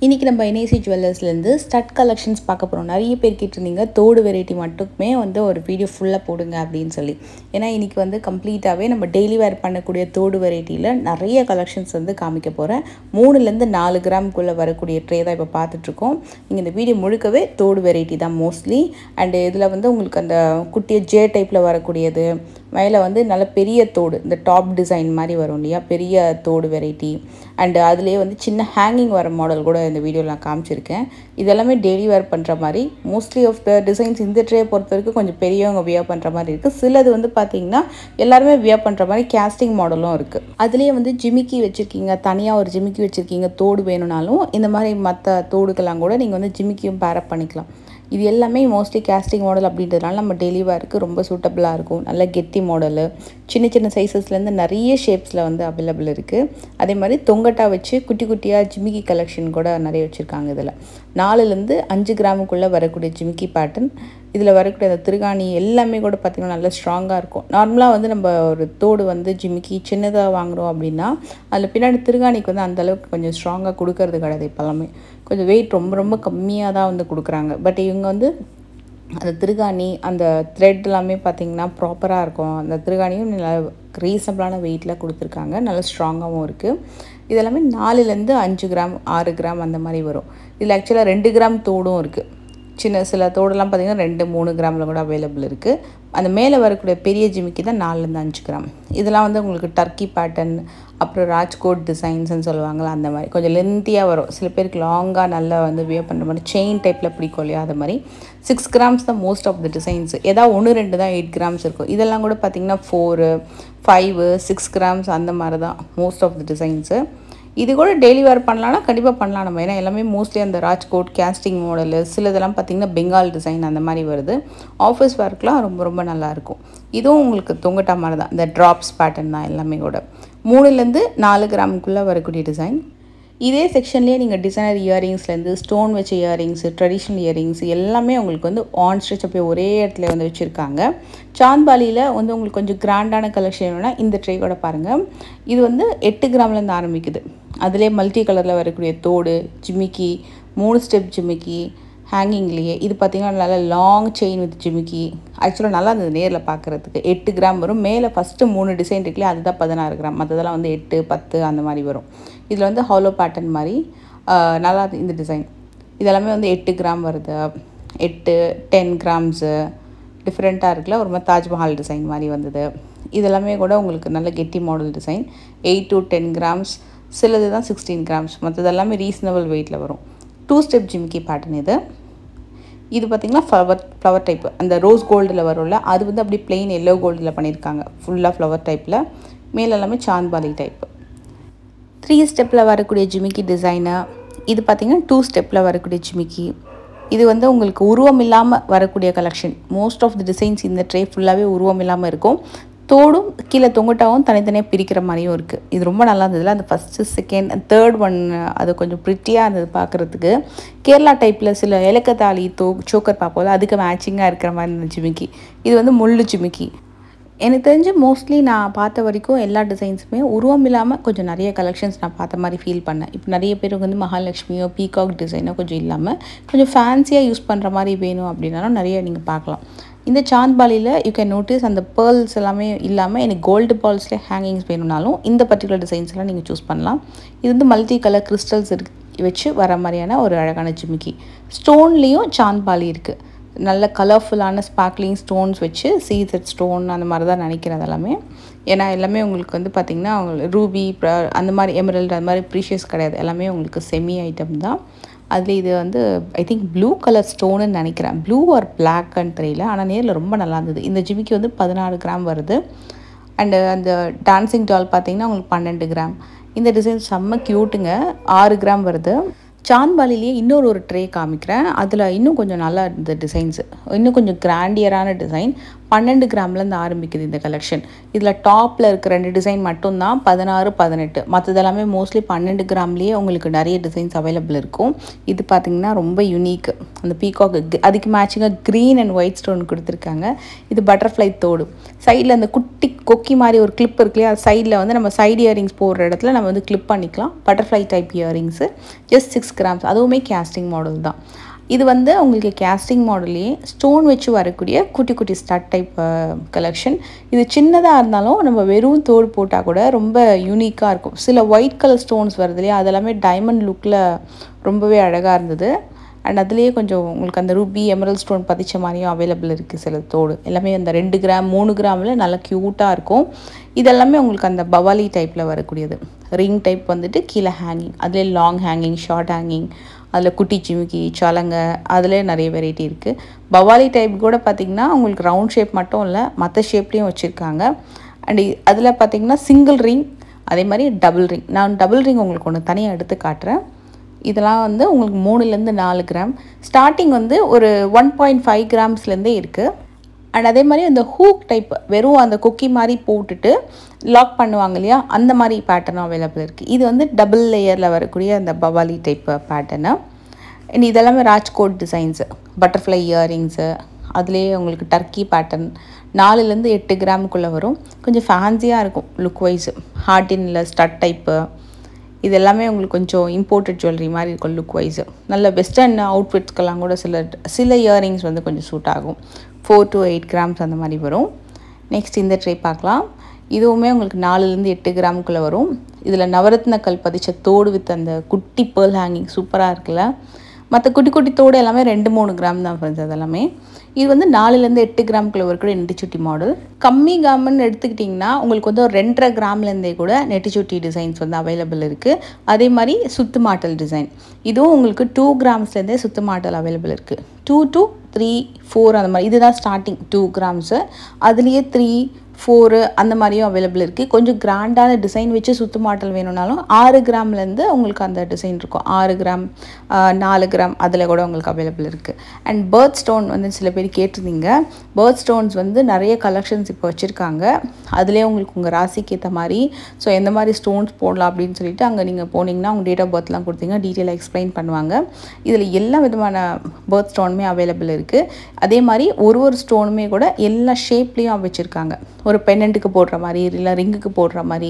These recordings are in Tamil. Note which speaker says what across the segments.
Speaker 1: இன்றைக்கி நம்ம என்ஐசி ஜுவல்லர்ஸ்லேருந்து ஸ்டட் கலெக்ஷன்ஸ் பார்க்க போகிறோம். நிறைய பேர் கேட்டிருந்தீங்க தோடு வெரைட்டி மட்டுமே ஒரு வீடியோ ஃபுல்லாக போடுங்க அப்படின்னு சொல்லி. ஏன்னா இன்றைக்கி கம்ப்ளீட்டாகவே நம்ம டெய்லி வேர் பண்ணக்கூடிய தோடு வெரைட்டியில் நிறைய கலெக்ஷன்ஸ் காமிக்க போகிறேன். 3லேருந்து 4 கிராமுக்குள்ளே வரக்கூடிய ட்ரே தான் இப்போ பார்த்துட்ருக்கோம். நீங்கள் இந்த வீடியோ முழுக்கவே தோடு வெரைட்டி தான் மோஸ்ட்லி. அண்டு இதில் உங்களுக்கு அந்த குட்டிய ஜே டைப்பில் வரக்கூடியது, மேலே நல்ல பெரிய தோடு, இந்த டாப் டிசைன் மாதிரி வரும் இல்லையா, பெரிய தோடு வெரைட்டி. அண்டு அதுலேயே சின்ன ஹேங்கிங் வர மாடல் கூட இந்த வீடியோவில் நான் காமிச்சிருக்கேன். இதெல்லாமே டெய்லி வேர் பண்ணுற மாதிரி. மோஸ்ட்லி ஆஃப் த டிசைன்ஸ் இந்த ட்ரே பொறுத்த வரைக்கும் கொஞ்சம் பெரியவங்க வியர் பண்ணுற மாதிரி இருக்குது. சிலது பார்த்தீங்கன்னா எல்லாருமே வியர் பண்ணுற மாதிரி கேஸ்டிங் மாடலும் இருக்குது. அதுலேயே ஜிமிக்கி வச்சுருக்கீங்க, தனியாக ஒரு ஜிமிக்கி வச்சுருக்கீங்க, தோடு வேணும்னாலும் இந்த மாதிரி மற்ற தோடுக்கெல்லாம் கூட நீங்கள் ஜிமிக்கியும் பேரப் பண்ணிக்கலாம். இது எல்லாமே மோஸ்ட்லி கேஸ்டிங் மாடல் அப்படின்றதுனால நம்ம டெய்லி வேருக்கு ரொம்ப சூட்டபுளாக இருக்கும். நல்ல கெட்டி மாடலு, சின்ன சின்ன சைஸஸ்லேருந்து நிறைய ஷேப்ஸில் அவைலபிள் இருக்குது. அதே மாதிரி தொங்கட்டா வச்சு குட்டி குட்டியாக ஜிமிக்கி கலெக்ஷன் கூட நிறைய வச்சுருக்காங்க. இதில் 4லேருந்து 5 கிராமுக்குள்ளே வரக்கூடிய ஜிமிக்கி பேட்டர்ன், இதில் வரக்கூடிய அந்த திருகாணி எல்லாமே கூட பார்த்திங்கன்னா நல்லா ஸ்ட்ராங்காக இருக்கும். நார்மலாக நம்ம ஒரு தோடு ஜிமிக்கி சின்னதாக வாங்குகிறோம் அப்படின்னா அதில் பின்னாடி திருகாணிக்கு அந்தளவுக்கு கொஞ்சம் ஸ்ட்ராங்காக கொடுக்கறது கிடையாது. இப்போல்லாமே கொஞ்சம் வெயிட் ரொம்ப ரொம்ப கம்மியாக தான் கொடுக்குறாங்க. பட் இவங்க அந்த திருகாணி, அந்த த்ரெட் எல்லாமே பார்த்திங்கன்னா ப்ராப்பராக இருக்கும். அந்த திருகாணியும் நல்லா ரீசனபிளான வெயிட்டில் கொடுத்துருக்காங்க, நல்லா ஸ்ட்ராங்காகவும் இருக்குது. இதெல்லாமே 4லேருந்து 5 கிராம் 6 கிராம் அந்த மாதிரி வரும். இதில் ஆக்சுவலாக 2 கிராம் தோடும் இருக்குது. சில தோடெல்லாம் பார்த்திங்கன்னா 2-3 கிராமில் கூட அவைலபிள் இருக்குது. அந்த மேலே வரக்கூடிய பெரிய ஜிமிக்கி தான் 4லேருந்து 5 கிராம். இதெல்லாம் உங்களுக்கு டர்க்கி பேட்டர்ன், அப்புறம் ராஜ்கோட் டிசைன்ஸ்ன்னு சொல்லுவாங்களா, அந்த மாதிரி கொஞ்சம் லென்த்தியாக வரும். சில பேருக்கு லாங்காக நல்லா வியர் பண்ணுற மாதிரி செயின் டைப்பில் பிடிக்கும் இல்லையா, அது மாதிரி 6 கிராம்ஸ் தான் மோஸ்ட் ஆஃப் த டிசைன்ஸ். ஏதாவது 1-2 தான் 8 கிராம்ஸ் இருக்கும். இதெல்லாம் கூட பார்த்திங்கன்னா 4, 5, 6 கிராம்ஸ் அந்த மாதிரி தான் மோஸ்ட் ஆஃப் த டிசைன்ஸு. இது கூட டெய்லி வேர் பண்ணலான்னா கண்டிப்பாக பண்ணலாம் நம்ம. ஏன்னா எல்லாமே மோஸ்ட்லி அந்த ராஜ்கோட் கேஸ்டிங் மாடலு, சிலதெல்லாம் பார்த்திங்கன்னா பெங்கால் டிசைன் அந்த மாதிரி வருது. ஆஃபீஸ் வேர்க்கெலாம் ரொம்ப ரொம்ப நல்லாயிருக்கும். இதுவும் உங்களுக்கு தொங்கட்டா மாதிரி தான், இந்த ட்ராப்ஸ் பேட்டர்ன் தான் எல்லாமே கூட. 3லேருந்து 4 கிராமுக்குள்ளே வரக்கூடிய டிசைன். இதே செக்ஷன்லேயே நீங்கள் டிசைனர் இயரிங்ஸ்லேருந்து ஸ்டோன் வச்ச இயரிங்ஸு, ட்ரெடிஷ்னல் இயரிங்ஸ் எல்லாமே உங்களுக்கு ஆன் ஸ்ட்ரெச் அப்படியே ஒரே இடத்துல வச்சுருக்காங்க. சாந்த்பாலியில் உங்களுக்கு கொஞ்சம் கிராண்டான கலெக்ஷன் வேணும்னா இந்த ட்ரே கூட பாருங்கள். இது 8 கிராம்லேருந்து ஆரம்பிக்குது. அதிலே மல்டி கலரில் வரக்கூடிய தோடு, ஜிமிக்கி, 3 ஸ்டெப் ஜிமிக்கி, ஹேங்கிங்லேயே இது பார்த்திங்கன்னா நல்லா லாங் செயின் வித் ஜிமிக்கி. ஆக்சுவலாக நல்லா இருந்தது நேரில் பார்க்குறதுக்கு. 8 கிராம் வரும். மேலே ஃபஸ்ட்டு 3 டிசைன் இருக்குல்லையே அதுதான் 16 கிராம். மற்றதெல்லாம் 8, 10 அந்த மாதிரி வரும். இதில் ஹாலோ பேட்டர்ன் மாதிரி நல்லா இந்த டிசைன். இதெல்லாமே 8 கிராம் வருது, 8, 10 கிராம்ஸு டிஃப்ரெண்ட்டாக இருக்குல்ல, ஒரு மாதிரி தாஜ்மஹால் டிசைன் மாதிரி வந்தது. இதெல்லாமே கூட உங்களுக்கு நல்ல கெட்டி மாடல் டிசைன். 8 to 10 கிராம்ஸ், சிலது தான் 16 கிராம்ஸ், மற்றதெல்லாமே ரீசனபிள் வெயிட்டில் வரும். 2 ஸ்டெப் ஜிமிக்கி பேட்டர்ன். இது பார்த்திங்கன்னா ஃப்ளவர் டைப்பு, அந்த ரோஸ் கோல்டில் வரும்ல, அது அப்படியே பிளெயின் எல்லோ கோல்டில் பண்ணியிருக்காங்க. ஃபுல்லாக ஃப்ளவர் டைப்பில், மேலே எல்லாமே சாந்த்பாலி டைப்பு. 3 ஸ்டெப்பில் வரக்கூடிய ஜிமிக்கி டிசைனு. இது பார்த்திங்கன்னா 2 ஸ்டெப்பில் வரக்கூடிய ஜிமிக்கி. இது உங்களுக்கு உருவம் இல்லாமல் வரக்கூடிய collection. Most of the designs இந்த ட்ரே ஃபுல்லாகவே உருவம் இல்லாமல் இருக்கும். தோடும் கீழே தொங்கட்டாவும் தனித்தனியாக பிரிக்கிற மாதிரியும் இருக்குது. இது ரொம்ப நல்லா இருந்ததில்ல, அந்த ஃபஸ்ட்டு, செகண்ட், தேர்ட் ஒன் அது கொஞ்சம் ப்ரிட்டியாக இருந்தது பார்க்குறதுக்கு. கேரளா டைப்பில் சில ஏலக்கத்தாளி சோக்கர் பார்ப்போம்ல, அதுக்கு மேட்சிங்காக இருக்கிற மாதிரி இருந்த ஜிமிக்கி. இது முள்ளு ஜிமிக்கி. எனக்கு தெரிஞ்சு மோஸ்ட்லி நான் பார்த்த வரைக்கும் எல்லா டிசைன்ஸுமே உருவம் இல்லாமல் கொஞ்சம் நிறைய கலெக்ஷன்ஸ் நான் பார்த்த மாதிரி ஃபீல் பண்ணேன். இப்போ நிறைய பேருக்கு மகாலட்சுமியோ பீகாக் டிசைனோ கொஞ்சம் இல்லாமல் கொஞ்சம் ஃபேன்சியாக யூஸ் பண்ணுற மாதிரி வேணும் அப்படின்னாலும் நிறைய நீங்கள் பார்க்கலாம். இந்த சாந்த்பாலியில் யூ கேன் நோட்டீஸ் அந்த பேர்ல்ஸ் எல்லாமே இல்லாமல் எனக்கு கோல்டு பால்ஸ்லேயே ஹேங்கிங்ஸ் வேணும்னாலும் இந்த பர்டிகுலர் டிசைன்ஸ்லாம் நீங்கள் சூஸ் பண்ணலாம். இது மல்டி கலர் கிறிஸ்டல்ஸ் வச்சு வர மாதிரியான ஒரு அழகான ஜிமிக்கி. ஸ்டோன்லேயும் சாந்த்பாலி இருக்குது. நல்ல கலர்ஃபுல்லான ஸ்பார்க்லிங் ஸ்டோன்ஸ் வச்சு சீசட் ஸ்டோன் அந்த மாதிரி தான் நினைக்கிறேன் எல்லாமே. ஏன்னா எல்லாமே உங்களுக்கு பார்த்திங்கன்னா ரூபி அந்த மாதிரி எமரல்டு அந்த மாதிரி ப்ரீஷியஸ் கிடையாது. எல்லாமே உங்களுக்கு செமி ஐட்டம் தான். அதில் இது ஐ திங்க் ப்ளூ கலர் ஸ்டோனுன்னு நினைக்கிறேன். ப்ளூ ஆர் பிளாக்ன்னு தெரியல, ஆனால் நேரில் ரொம்ப நல்லா இருந்தது. இந்த ஜிமிக்கி 16 கிராம் வருது. அண்டு அந்த டான்சிங் டால் பார்த்திங்கன்னா உங்களுக்கு 12 கிராம். இந்த டிசைன் செம்ம க்யூட்டுங்க. 6 கிராம் வருது. சாந்த்பாலிலேயே இன்னொரு ட்ரே காமிக்கிறேன். அதில் இன்னும் கொஞ்சம் நல்லா இருந்த டிசைன்ஸு, இன்னும் கொஞ்சம் கிராண்டியரான டிசைன். 12 கிராம்லேருந்து ஆரம்பிக்குது இந்த கலெக்ஷன். இதில் டாப்பில் இருக்க 2 டிசைன் மட்டும்தான் 16, 18. மற்றதெல்லாமே மோஸ்ட்லி 12 கிராம்லேயே உங்களுக்கு நிறைய டிசைன்ஸ் அவைலபிள் இருக்கும். இது பார்த்திங்கன்னா ரொம்ப யூனிக். அந்த பீகாக் அதுக்கு மேட்சிங்காக க்ரீன் அண்ட் ஒயிட் ஸ்டோன் கொடுத்துருக்காங்க. இது பட்டர்ஃப்ளை தோடு. சைடில் அந்த குட்டி கொக்கி மாதிரி ஒரு கிளிப் இருக்கு இல்லையா, சைடில் வந்து நம்ம சைடு இயரிங்ஸ் போடுற இடத்துல நம்ம வந்து கிளிப் பண்ணிக்கலாம். Butterfly type earrings just 6 grams. அதுவுமே கேஸ்டிங் மாடல் தான். இது வந்து உங்களுக்கு கேஸ்டிங் மாடல்லையே ஸ்டோன் வச்சு வரக்கூடிய குட்டி குட்டி ஸ்டட் டைப் கலெக்ஷன். இது சின்னதாக இருந்தாலும் நம்ம வெறும் தோடு போட்டால் கூட ரொம்ப யூனிக்காக இருக்கும். சில ஒயிட் கலர் ஸ்டோன்ஸ் வருது இல்லையா, அதெல்லாமே டைமண்ட் லுக்கில் ரொம்பவே அழகாக இருந்தது. அண்ட் அதுலேயே கொஞ்சம் உங்களுக்கு அந்த ரூபி எமரல் ஸ்டோன் பதிச்ச மாதிரியும் அவைலபிள் இருக்குது சில தோடு. எல்லாமே அந்த 2 கிராம் 3 கிராமில் நல்லா க்யூட்டாக இருக்கும். இதெல்லாமே உங்களுக்கு அந்த பவாலி டைப்பில் வரக்கூடியது. ரிங் டைப் வந்துட்டு கீழே ஹேங்கிங், அதிலே லாங் ஹேங்கிங், ஷார்ட் ஹேங்கிங், அதில் குட்டி ஜிமிக்கி, சலங்க, அதில் நிறைய வெரைட்டி இருக்குது. பவாலி டைப் கூட பார்த்திங்கன்னா உங்களுக்கு ரவுண்ட் ஷேப் மட்டும் இல்லை, மற்ற ஷேப்லேயும் வச்சுருக்காங்க. அண்ட் அதில் பார்த்திங்கன்னா சிங்கிள் ரிங், அதே மாதிரி டபுள் ரிங். நான் டபுள் ரிங் உங்களுக்கு ஒன்று தனியாக எடுத்து காட்டுறேன். இதெல்லாம் வந்து உங்களுக்கு 3லேருந்து 4 கிராம். ஸ்டார்டிங் வந்து ஒரு 1.5 கிராம்ஸ்லேருந்தே இருக்குது. அண்ட் அதே மாதிரி அந்த ஹூக் டைப் வெறும் அந்த கொக்கி மாதிரி போட்டுட்டு லாக் பண்ணுவாங்க இல்லையா, அந்த மாதிரி பேட்டர்னும் அவைலபிள் இருக்குது. இது வந்து டபுள் லேயரில் வரக்கூடிய அந்த பவாலி டைப் பேட்டர்னு. அண்ட் இதெல்லாமே ராஜ்கோட் டிசைன்ஸு, பட்டர்ஃப்ளை இயரிங்ஸு, அதுலேயே உங்களுக்கு டர்க்கி பேட்டர்ன் 4லேருந்து 8 கிராமுக்குள்ளே வரும். கொஞ்சம் ஃபேன்சியாக இருக்கும் லுக் வைஸு. ஹார்டினில் ஸ்டட் டைப்பு, இது எல்லாமே உங்களுக்கு கொஞ்சம் இம்போர்ட்டட் ஜுவல்லரி மாதிரி இருக்கும் லுக் வைஸு. நல்ல வெஸ்டர்ன் அவுட்ஃபிட்ஸ்க்கெல்லாம் கூட சில இயரிங்ஸ் வந்து கொஞ்சம் சூட் ஆகும். 4 to 8 கிராம்ஸ் அந்த மாதிரி வரும். நெக்ஸ்ட் இந்த ட்ரை பார்க்கலாம். இதுவுமே உங்களுக்கு 4லேருந்து 8 கிராமுக்குள்ளே வரும். இதில் நவரத்ன கல் பதிச்ச தோடு வித் அந்த குட்டி பேர்ல் ஹேங்கிங் சூப்பராக இருக்குல்ல. மற்ற குட்டி குட்டி தோடு எல்லாமே 2-3 கிராம் தான் ஃப்ரெண்ட்ஸ். அதெல்லாமே இது வந்து 4லேருந்து 8 கிராமுக்குள்ளே வரக்கூடிய நெட்டிச்சுட்டி மாடல். கம்மி கிராம்னு எடுத்துக்கிட்டிங்கன்னா உங்களுக்கு வந்து ஒரு 2.5 கிராம்லேருந்தே கூட நெட்டிச்சுட்டி டிசைன்ஸ் வந்து அவைலபிள் இருக்குது. அதே மாதிரி சுத்து மாட்டல் டிசைன், இதுவும் உங்களுக்கு 2 கிராம்ஸ்லேருந்தே சுத்து மாட்டல் அவைலபிள் இருக்குது. 2 to 3, 4 அந்த மாதிரி. இதுதான் ஸ்டார்டிங் 2 கிராம்ஸு. அதுலேயே 3, 4 அந்த மாதிரியும் அவைலபிள் இருக்குது. கொஞ்சம் கிராண்டான டிசைன் வச்சு சுத்து மாட்டல் வேணும்னாலும் 6 கிராம்லேருந்து உங்களுக்கு அந்த டிசைன் இருக்கும். 6 கிராம், 4 கிராம் அதில் கூட உங்களுக்கு அவைலபிள் இருக்குது. அண்ட் பேர்ட் ஸ்டோன் வந்து சில பேர் கேட்டிருந்தீங்க. பேர்ட் ஸ்டோன்ஸ் வந்து நிறைய கலெக்ஷன்ஸ் இப்போ வச்சுருக்காங்க. அதுலேயே உங்களுக்கு உங்கள் ராசிக்கு ஏற்ற மாதிரி ஸோ எந்த மாதிரி ஸ்டோன்ஸ் போடலாம் அப்படின்னு சொல்லிட்டு அங்கே நீங்கள் போனீங்கன்னா உங்கள் டேட் ஆஃப் பர்த்லாம் கொடுத்தீங்கன்னா டீட்டெயிலாக எக்ஸ்பிளைன் பண்ணுவாங்க. இதில் எல்லா விதமான பேர்ட் ஸ்டோனுமே அவைலபிள் இருக்குது. அதே மாதிரி ஒரு ஸ்டோனுமே கூட எல்லா ஷேப்லேயும் வச்சுருக்காங்க. ஒரு பென்னண்ட்டுக்கு போடுற மாதிரி, இல்லை ரிங்குக்கு போடுற மாதிரி,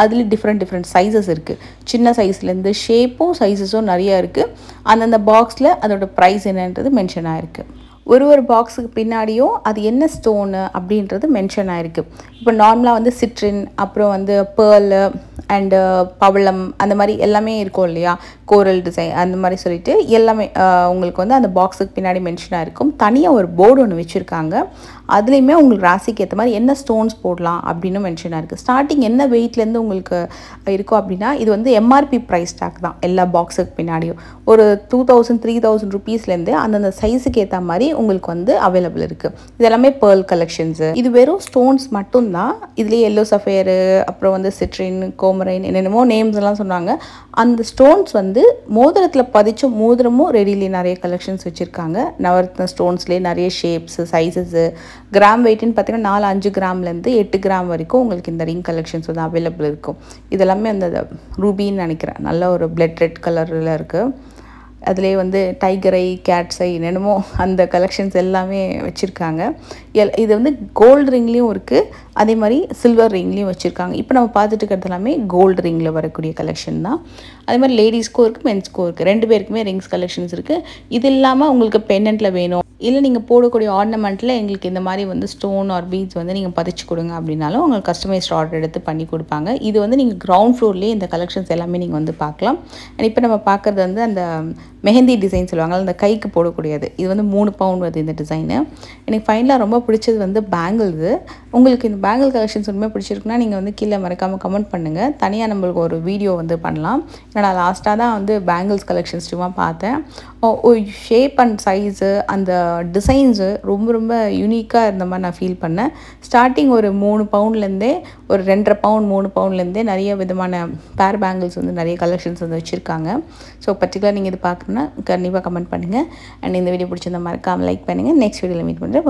Speaker 1: அதில் டிஃப்ரெண்ட் சைஸஸ் இருக்குது. சின்ன சைஸ்லேருந்து ஷேப்பும் சைஸஸும் நிறையா இருக்குது. அந்தந்த பாக்ஸில் அதோட ப்ரைஸ் என்னன்றது மென்ஷன் ஆகிருக்கு. ஒரு பாக்ஸுக்கு பின்னாடியும் அது என்ன ஸ்டோனு அப்படின்றது மென்ஷன் ஆகிருக்கு. இப்போ நார்மலாக வந்து சிட்ரின், அப்புறம் வந்து பேர்லு அண்டு பவளம் அந்த மாதிரி எல்லாமே இருக்கும் இல்லையா, கோரல் டிசைன் அந்த மாதிரி சொல்லிட்டு எல்லாமே உங்களுக்கு வந்து அந்த பாக்ஸுக்கு பின்னாடி மென்ஷனாக இருக்கும். தனியாக ஒரு போர்டு ஒன்று வச்சுருக்காங்க. அதுலேயுமே உங்களுக்கு ராசிக்கு ஏற்ற மாதிரி என்ன ஸ்டோன்ஸ் போடலாம் அப்படின்னு மென்ஷனாக இருக்குது. ஸ்டார்டிங் என்ன வெயிட்லேருந்து உங்களுக்கு இருக்கும் அப்படின்னா இது வந்து எம்ஆர்பி ப்ரைஸ் டேக் தான் எல்லா பாக்ஸுக்கு பின்னாடியும். ஒரு 2000, 3000 ருபீஸ்லேருந்து அந்தந்த சைஸுக்கு ஏற்ற மாதிரி உங்களுக்கு வந்து அவைலபிள் இருக்குது. இது எல்லாமே பேர்ல் கலெக்ஷன்ஸு. இது வெறும் ஸ்டோன்ஸ் மட்டும்தான். இதுலேயே எல்லோ சஃபேரு, அப்புறம் வந்து சிட்ரின், கோமரைன், என்னென்னமோ நேம்ஸ் எல்லாம் சொன்னாங்க. அந்த ஸ்டோன்ஸ் வந்து மோதிரத்தில் பதிச்ச மோதிரமும் ரெடியிலே நிறைய கலெக்ஷன்ஸ் வச்சுருக்காங்க. நவரத்ன ஸ்டோன்ஸ்லேயே நிறைய ஷேப்ஸு, சைஸஸு, கிராம் வெயிட்டுன்னு பார்த்தீங்கன்னா 4-5 கிராம்லேருந்து 8 கிராம் வரைக்கும் உங்களுக்கு இந்த ரிங் கலெக்ஷன்ஸ் வந்து அவைலபிள் இருக்கும். இதெல்லாமே அந்த ரூபின்னு நினைக்கிறேன். நல்ல ஒரு பிளட் ரெட் கலரில் இருக்குது. அதுலேயே வந்து டைகர் ஐ, கேட்ஸ் ஐ, என்னென்னமோ அந்த கலெக்ஷன்ஸ் எல்லாமே வச்சுருக்காங்க. இது வந்து கோல்டு ரிங்லேயும் இருக்குது, அதே மாதிரி சில்வர் ரிங்லேயும் வச்சுருக்காங்க. இப்போ நம்ம பார்த்துட்டு இருக்கிறது எல்லாமே கோல்டு ரிங்கில் வரக்கூடிய கலெக்ஷன் தான். அதே மாதிரி லேடிஸ்க்கும் இருக்குது, மென்ஸ்க்கும் இருக்குது. 2 பேருக்குமே ரிங்ஸ் கலெக்ஷன்ஸ் இருக்குது. இது இல்லாமல் உங்களுக்கு பென்னண்ட்டில் வேணும், இல்லை நீங்கள் போடக்கூடிய ஆர்னமெண்ட்டில் எங்களுக்கு இந்த மாதிரி வந்து ஸ்டோன் ஆர் பீட்ஸ் வந்து நீங்கள் பதிச்சு கொடுங்க அப்படின்னாலும் உங்களுக்கு கஸ்டமைஸ்ட் ஆர்டர் எடுத்து பண்ணி கொடுப்பாங்க. இது வந்து நீங்கள் கிரவுண்ட் ஃப்ளோர்லேயே இந்த கலெக்ஷன்ஸ் எல்லாமே நீங்கள் வந்து பார்க்கலாம். அண்ட் இப்போ நம்ம பார்க்குறது வந்து அந்த மெஹந்தி டிசைன் சொல்லுவாங்க, அந்த கைக்கு போடக்கூடியது. இது வந்து 3 பவுண்ட் வருது இந்த டிசைனு. எனக்கு ஃபைனலாக ரொம்ப பிடிச்சது வந்து பேங்கிள்ஸு. உங்களுக்கு இந்த பேங்கிள் கலெக்ஷன்ஸ் ஒன்றுமே பிடிச்சிருக்குன்னா நீங்கள் வந்து கீழே மறக்காமல் கமெண்ட் பண்ணுங்கள். தனியாக நம்மளுக்கு ஒரு வீடியோ வந்து பண்ணலாம். ஏன்னா நான் லாஸ்ட்டாக தான் வந்து பேங்கிள்ஸ் கலெக்ஷன்ஸ் சும்மா பார்த்தேன். ஷேப் அண்ட் சைஸு, அந்த டிசைன்ஸு ரொம்ப யூனிக்காக இருந்த மாதிரி நான் ஃபீல் பண்ணேன். ஸ்டார்டிங் ஒரு 3 பவுண்ட்லேருந்தே ஒரு 2.5 பவுண்ட் 3 பவுண்ட்லேருந்தே நிறைய விதமான பேர் பேங்கிள்ஸ் வந்து நிறைய கலெக்ஷன்ஸ் வந்து வச்சுருக்காங்க. ஸோ பர்டிகுலர் நீங்கள் இது பார்க்கணுன்னா கண்டிப்பாக கமெண்ட் பண்ணுங்கள். அண்ட் இந்த வீடியோ பிடிச்சிருந்தா மறக்காமல் லைக் பண்ணுங்கள். நெக்ஸ்ட் வீடியோவில் மீட் பண்ணுறேன்.